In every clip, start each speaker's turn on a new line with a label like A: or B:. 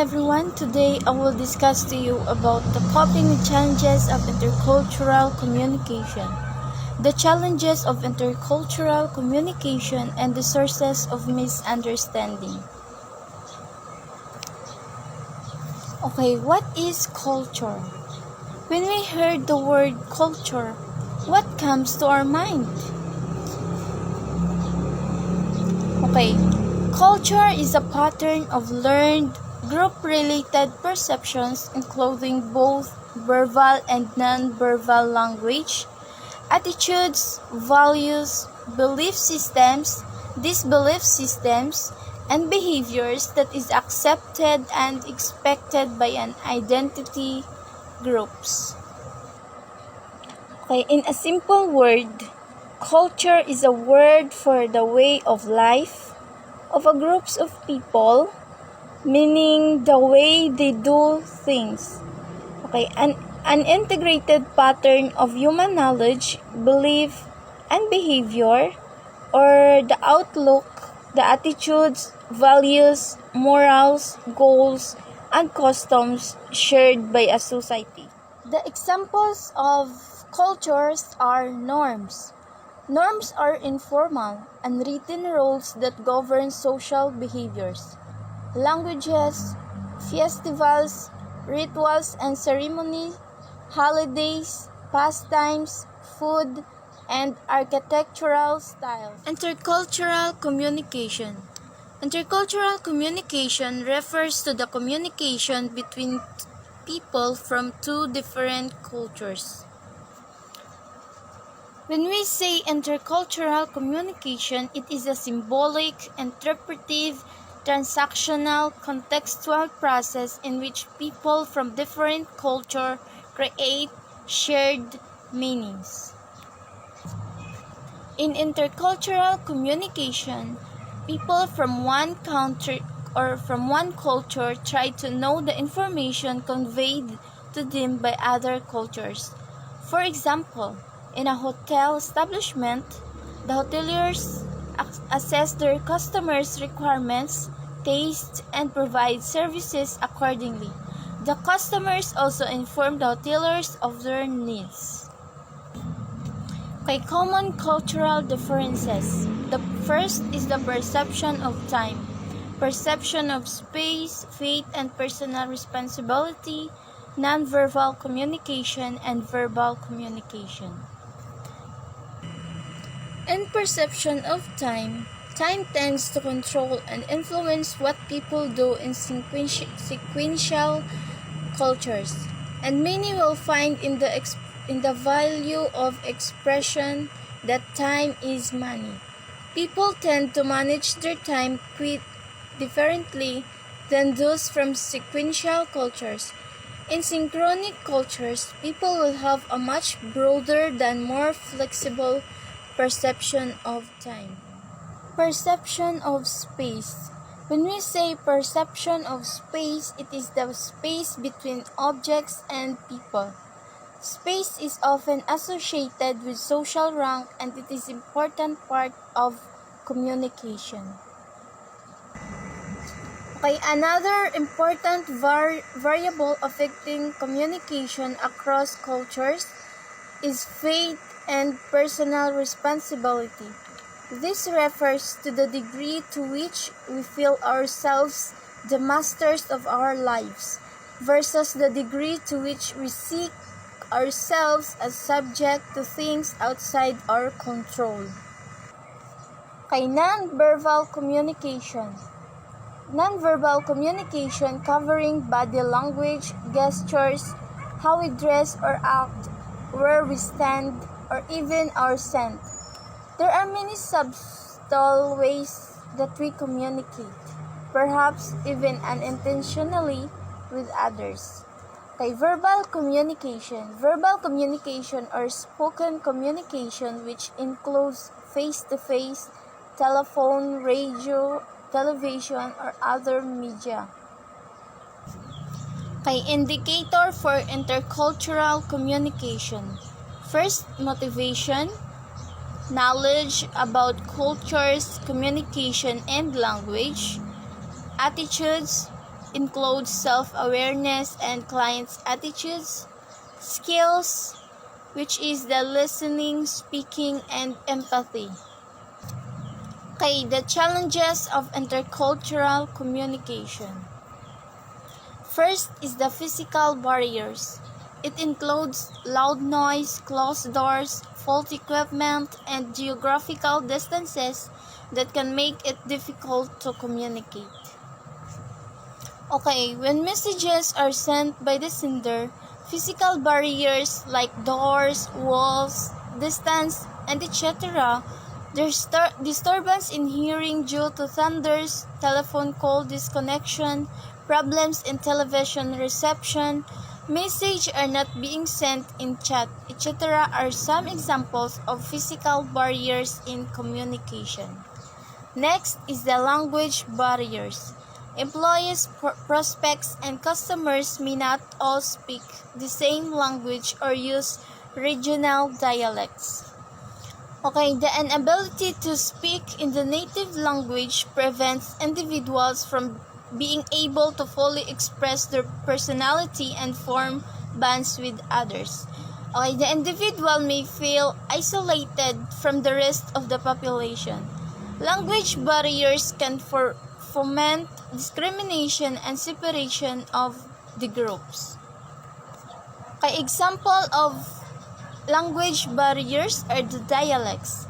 A: everyone, today I will discuss to you about the coping with challenges of intercultural communication. The challenges of intercultural communication and the sources of misunderstanding. Okay, what is culture? When we hear the word culture, what comes to our mind? Okay, culture is a pattern of learned, group-related perceptions including both verbal and non-verbal language, attitudes, values, belief systems, disbelief systems, and behaviors that is accepted and expected by an identity groups. Okay, in a simple word, culture is a word for the way of life of a groups of people, meaning the way they do things. Okay, an integrated pattern of human knowledge, belief, and behavior, or the outlook, the attitudes, values, morals, goals, and customs shared by a society. The examples of cultures are norms. Norms are informal, unwritten rules that govern social behaviors. Languages, festivals, rituals and ceremonies, holidays, pastimes, food, and architectural styles. Intercultural communication. Intercultural communication refers to the communication between people from two different cultures. When we say intercultural communication, it is a symbolic, interpretive, transactional, contextual process in which people from different cultures create shared meanings. In intercultural communication, people from one country or from one culture try to know the information conveyed to them by other cultures. For example, in a hotel establishment, the hoteliers assess their customers' requirements, tastes, and provide services accordingly. The customers also inform the hoteliers of their needs. Okay, common cultural differences. The first is the perception of time, perception of space, faith and personal responsibility, nonverbal communication, and verbal communication. In perception of time, time tends to control and influence what people do in sequential cultures, and many will find in the value of expression that time is money. People tend to manage their time quite differently than those from sequential cultures. In synchronic cultures, people will have a much broader than more flexible perception of time. Perception of space. When we say perception of space, it is the space between objects and people. Space is often associated with social rank and it is an important part of communication. Okay, another important variable affecting communication across cultures is faith and personal responsibility. This refers to the degree to which we feel ourselves the masters of our lives versus the degree to which we see ourselves as subject to things outside our control. Okay, non-verbal communication. Non-verbal communication covering body language, gestures, how we dress or act, where we stand, or even our scent. There are many subtle ways that we communicate, perhaps even unintentionally, with others. Okay, verbal communication. Verbal communication or spoken communication, which includes face-to-face, telephone, radio, television, or other media. Okay, indicator for intercultural communication. First, motivation, knowledge about cultures, communication, and language, attitudes, include self-awareness and clients' attitudes, skills, which is the listening, speaking, and empathy. Okay, the challenges of intercultural communication. First is the physical barriers. It includes loud noise, closed doors, faulty equipment, and geographical distances that can make it difficult to communicate. Okay, when messages are sent by the sender, physical barriers like doors, walls, distance, and etc. There's disturbance in hearing due to thunders, telephone call disconnection, problems in television reception, messages are not being sent in chat, etc. are some examples of physical barriers in communication. Next is the language barriers. Employees, prospects, and customers may not all speak the same language or use regional dialects. Okay, the inability to speak in the native language prevents individuals from being able to fully express their personality and form bonds with others. Okay, the individual may feel isolated from the rest of the population. Language barriers can foment discrimination and separation of the groups. Okay, example of language barriers are the dialects.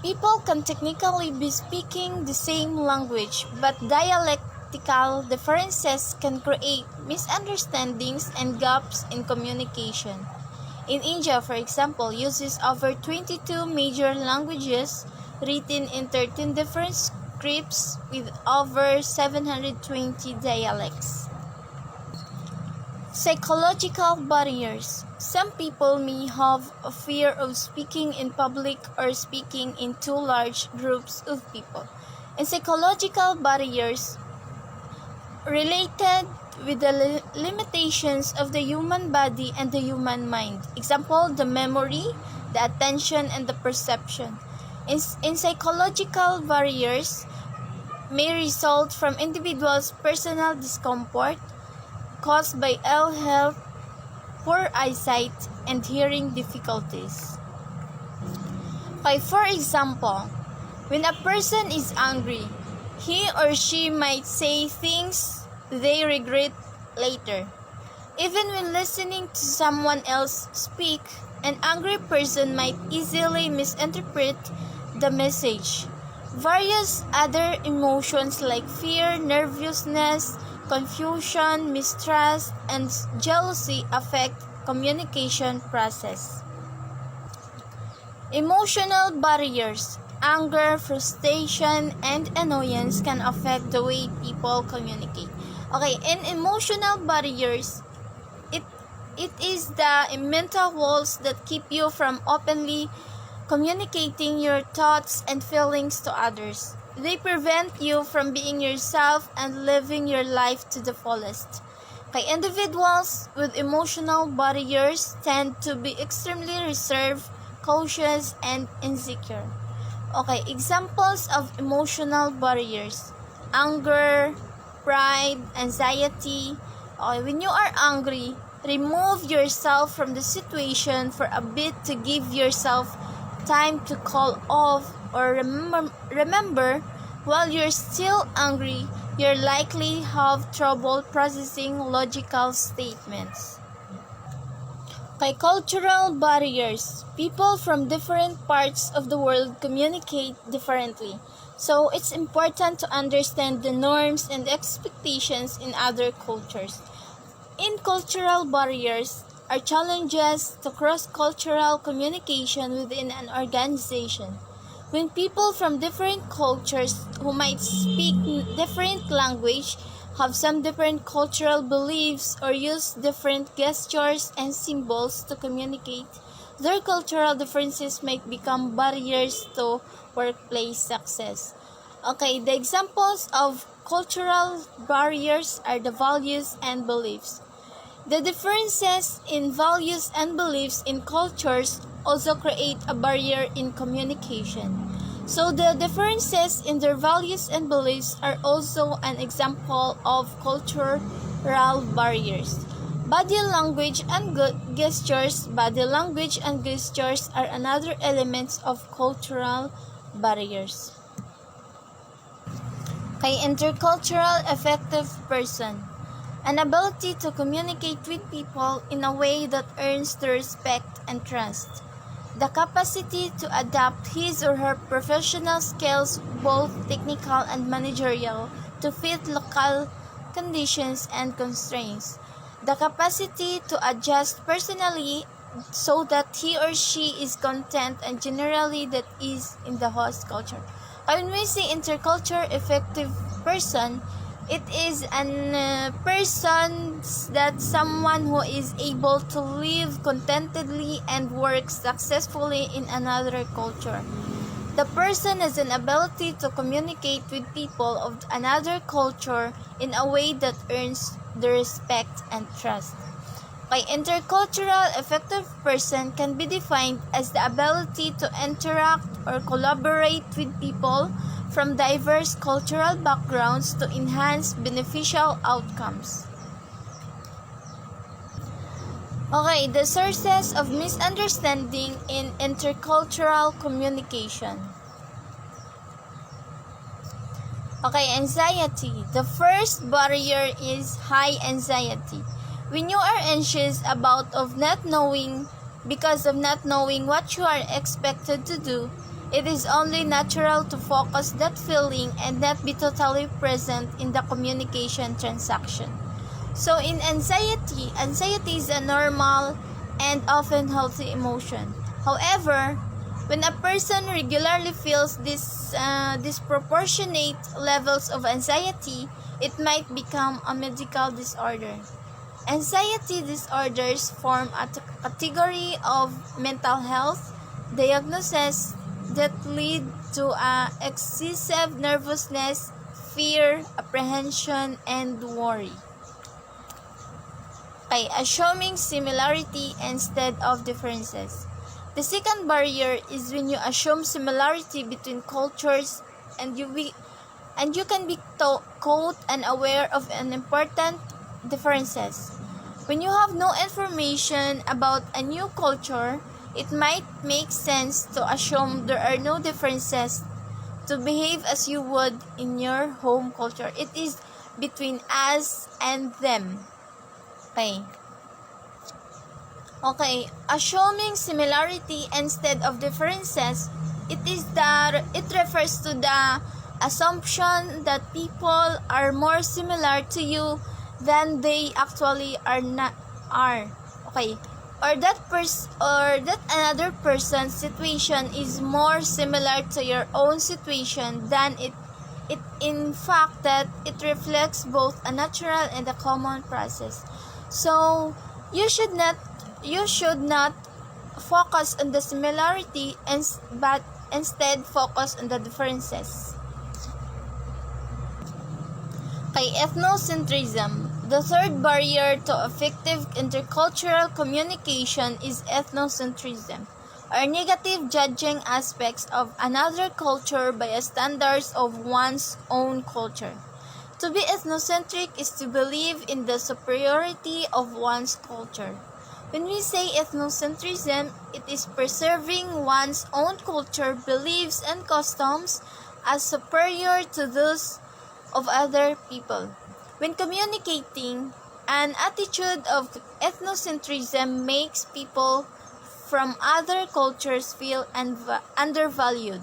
A: People can technically be speaking the same language, but dialectical differences can create misunderstandings and gaps in communication. In India, for example, uses over 22 major languages written in 13 different scripts with over 720 dialects. Psychological barriers. Some people may have a fear of speaking in public or speaking in too large groups of people. And psychological barriers related with the limitations of the human body and the human mind. Example, the memory, the attention, and the perception. In psychological barriers may result from individuals' personal discomfort caused by ill health, poor eyesight, and hearing difficulties. Okay, for example, when a person is angry, he or she might say things they regret later. Even when listening to someone else speak, an angry person might easily misinterpret the message. Various other emotions like fear, nervousness, confusion, mistrust, and jealousy affect communication process. Emotional barriers. Anger, frustration, and annoyance can affect the way people communicate. Okay, in emotional barriers, it is the mental walls that keep you from openly communicating your thoughts and feelings to others. They prevent you from being yourself and living your life to the fullest. Okay, individuals with emotional barriers tend to be extremely reserved, cautious, and insecure. Okay, examples of emotional barriers. Anger, pride, anxiety. Okay, when you are angry, remove yourself from the situation for a bit to give yourself time to call off or remember while you're still angry, you're likely have trouble processing logical statements. Okay, cultural barriers. People from different parts of the world communicate differently. So it's important to understand the norms and expectations in other cultures. In cultural barriers are challenges to cross-cultural communication within an organization. When people from different cultures who might speak different language, have some different cultural beliefs, or use different gestures and symbols to communicate, their cultural differences might become barriers to workplace success. Okay, the examples of cultural barriers are the values and beliefs. The differences in values and beliefs in cultures also create a barrier in communication. So the differences in their values and beliefs are also an example of cultural barriers. Body language and gestures are another elements of cultural barriers. Kay intercultural effective person. An ability to communicate with people in a way that earns their respect and trust. The capacity to adapt his or her professional skills, both technical and managerial, to fit local conditions and constraints. The capacity to adjust personally so that he or she is content and generally that is in the host culture. When we say intercultural effective person, it is an person that someone who is able to live contentedly and work successfully in another culture. The person has an ability to communicate with people of another culture in a way that earns the respect and trust. By intercultural effective person can be defined as the ability to interact or collaborate with people from diverse cultural backgrounds to enhance beneficial outcomes. Okay, the sources of misunderstanding in intercultural communication. Okay, anxiety. The first barrier is high anxiety. When you are anxious because of not knowing what you are expected to do, it is only natural to focus that feeling and not be totally present in the communication transaction. So in anxiety is a normal and often healthy emotion. However, when a person regularly feels disproportionate levels of anxiety, it might become a medical disorder. Anxiety disorders form a category of mental health diagnoses that lead to excessive nervousness, fear, apprehension, and worry. By assuming similarity instead of differences. The second barrier is when you assume similarity between cultures and you can be caught unaware of an important differences. When you have no information about a new culture, it might make sense to assume there are no differences to behave as you would in your home culture. It is between us and them. Okay, assuming similarity instead of differences, it refers to the assumption that people are more similar to you than they actually are. Okay, or that another person's situation is more similar to your own situation than it in fact that it reflects both a natural and a common process. So you should not focus on the similarity but instead focus on the differences. Kay ethnocentrism. The third barrier to effective intercultural communication is ethnocentrism, or negative judging aspects of another culture by a standards of one's own culture. To be ethnocentric is to believe in the superiority of one's culture. When we say ethnocentrism, it is preserving one's own culture, beliefs, and customs as superior to those of other people. When communicating, an attitude of ethnocentrism makes people from other cultures feel undervalued.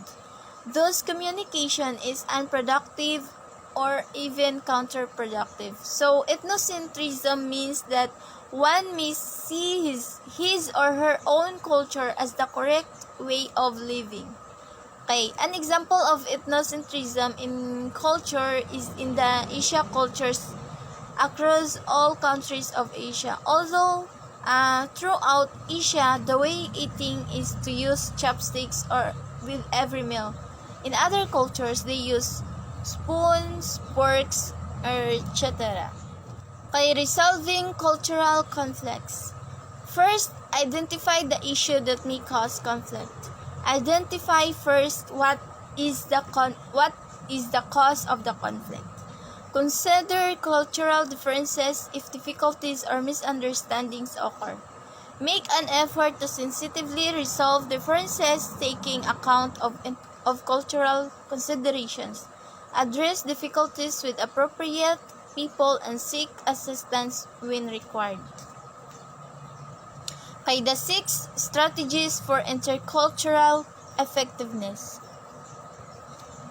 A: Thus, communication is unproductive or even counterproductive. So, ethnocentrism means that one may see his or her own culture as the correct way of living. Okay, an example of ethnocentrism in culture is in the Asia cultures across all countries of Asia. Although throughout Asia, the way eating is to use chopsticks or with every meal. In other cultures, they use spoons, forks, etc. Okay, resolving cultural conflicts. First, identify the issue that may cause conflict. Identify first what what is the cause of the conflict? Consider cultural differences if difficulties or misunderstandings occur. Make an effort to sensitively resolve differences taking account of cultural considerations. Address difficulties with appropriate people and seek assistance when required. Okay, the 6 strategies for intercultural effectiveness.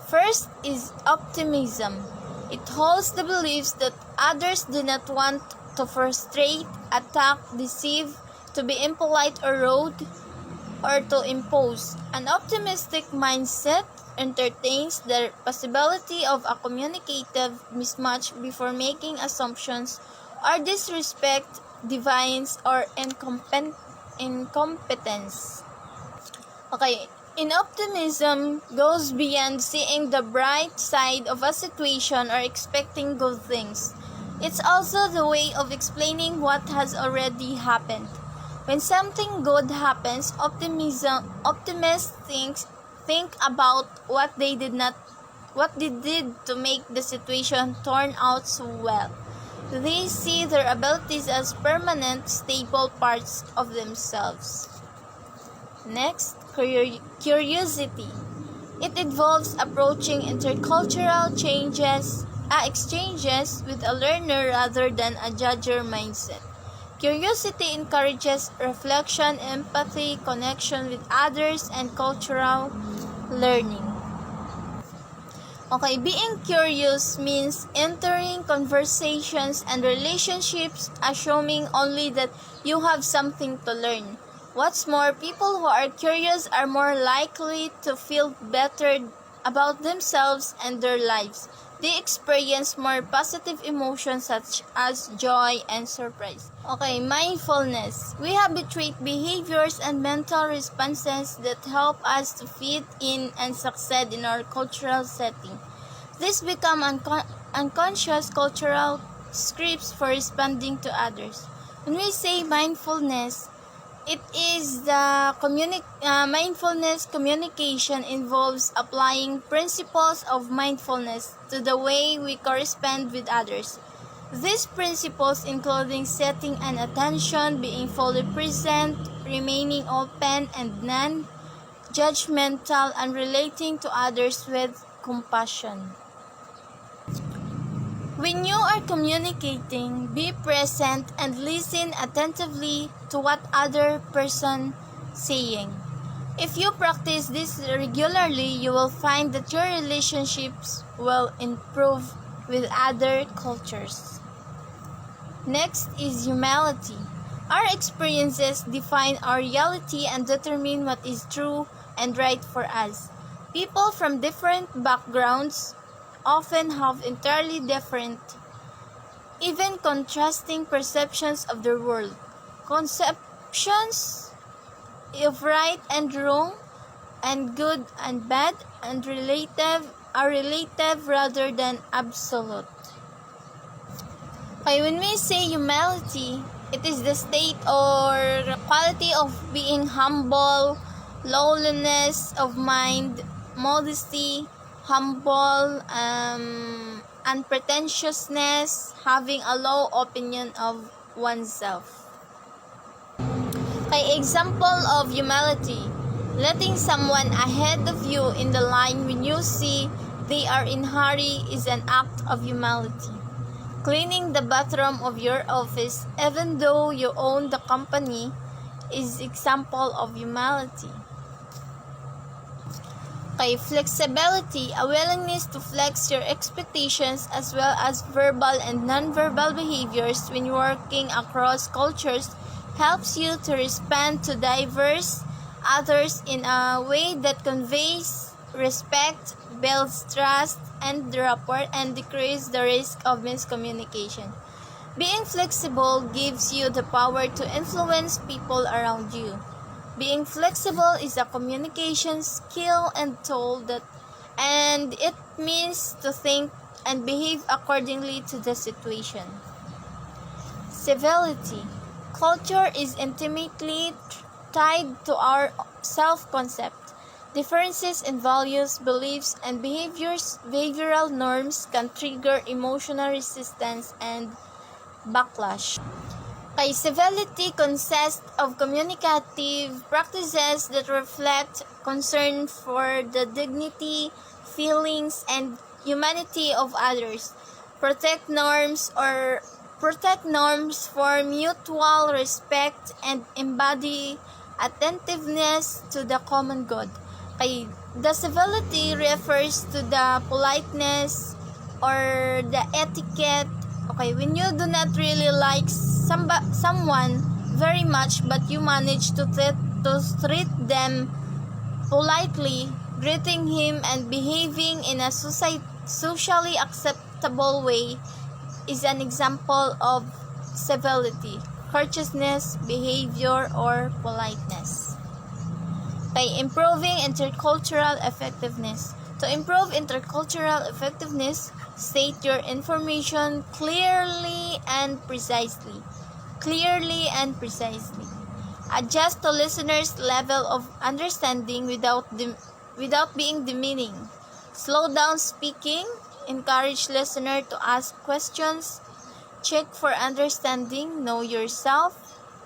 A: First is optimism. It holds the beliefs that others do not want to frustrate, attack, deceive, to be impolite or rude, or to impose. An optimistic mindset entertains the possibility of a communicative mismatch before making assumptions or disrespect, defiance, or incompetence. Okay, in optimism goes beyond seeing the bright side of a situation or expecting good things. It's also the way of explaining what has already happened. When something good happens, optimists think about what they did to make the situation turn out so well. They see their abilities as permanent, stable parts of themselves. Next, curiosity. It involves approaching intercultural exchanges with a learner rather than a judger mindset. Curiosity encourages reflection, empathy, connection with others, and cultural learning. Okay, being curious means entering conversations and relationships assuming only that you have something to learn. What's more, people who are curious are more likely to feel better about themselves and their lives. They experience more positive emotions such as joy and surprise. Okay, mindfulness. We habituate behaviors and mental responses that help us to fit in and succeed in our cultural setting. These become unconscious cultural scripts for responding to others. When we say mindfulness, it is the mindfulness communication involves applying principles of mindfulness to the way we correspond with others. These principles including setting an attention, being fully present, remaining open and non-judgmental, and relating to others with compassion. When you are communicating, be present and listen attentively to what other person saying. If you practice this regularly, you will find that your relationships will improve with other cultures. Next is humility. Our experiences define our reality and determine what is true and right for us. People from different backgrounds often have entirely different, even contrasting perceptions of the world. Conceptions of right and wrong, and good and bad, and are relative rather than absolute. Okay, when we say humility, it is the state or quality of being humble, lowliness of mind, modesty, humble, unpretentiousness, having a low opinion of oneself. Okay, example of humility. Letting someone ahead of you in the line when you see they are in hurry is an act of humility. Cleaning the bathroom of your office even though you own the company is example of humility. Okay, flexibility, a willingness to flex your expectations as well as verbal and non-verbal behaviors when working across cultures helps you to respond to diverse others in a way that conveys respect, builds trust and rapport, and decreases the risk of miscommunication. Being flexible gives you the power to influence people around you. Being flexible is a communication skill and tool and it means to think and behave accordingly to the situation. Civility. Culture is intimately tied to our self-concept. Differences in values, beliefs, and behavioral norms can trigger emotional resistance and backlash. Okay, civility consists of communicative practices that reflect concern for the dignity, feelings, and humanity of others. Protect norms for mutual respect and embody attentiveness to the common good. Okay, the civility refers to the politeness or the etiquette. Okay, when you do not really like someone very much, but you manage to treat them politely, greeting him and behaving in a socially acceptable way is an example of civility, courteousness, behavior, or politeness. By improving intercultural effectiveness. To improve intercultural effectiveness, state your information clearly and precisely. Adjust the listener's level of understanding without being demeaning. Slow down speaking. Encourage listener to ask questions. Check for understanding. Know yourself.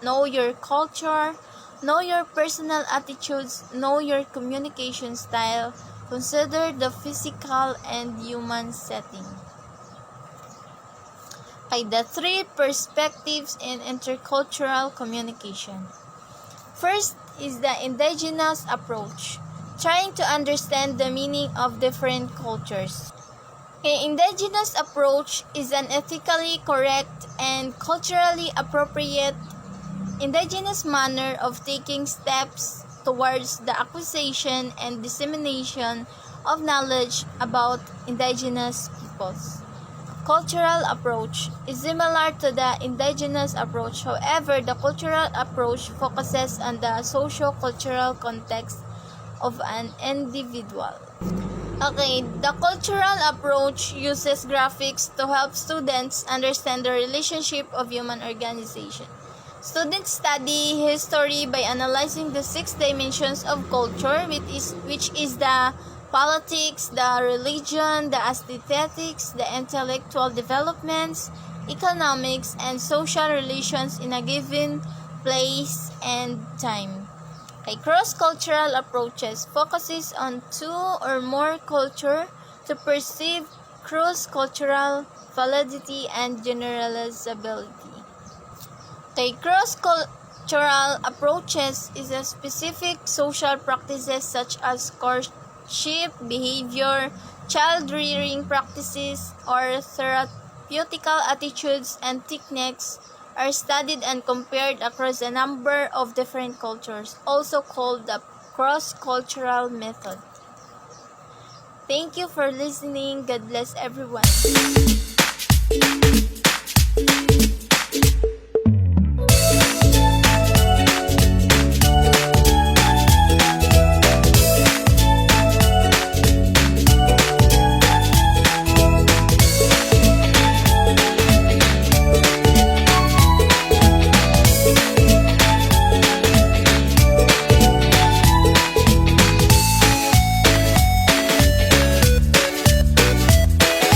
A: Know your culture. Know your personal attitudes. Know your communication style. Consider the physical and human setting. Okay, the three perspectives in intercultural communication. First is the indigenous approach, trying to understand the meaning of different cultures. Okay, indigenous approach is an ethically correct and culturally appropriate indigenous manner of taking steps towards the acquisition and dissemination of knowledge about indigenous peoples. Cultural approach is similar to the indigenous approach. However, the cultural approach focuses on the socio-cultural context of an individual. Okay, the cultural approach uses graphics to help students understand the relationship of human organization. Students study history by analyzing the 6 dimensions of culture, which is the politics, the religion, the aesthetics, the intellectual developments, economics, and social relations in a given place and time. Okay, cross-cultural approaches focuses on 2 or more culture to perceive cross-cultural validity and generalizability. Okay, cross-cultural approaches is a specific social practices such as courtship behavior, child-rearing practices, or therapeutical attitudes and techniques are studied and compared across a number of different cultures, also called the cross-cultural method. Thank you for listening. God bless everyone.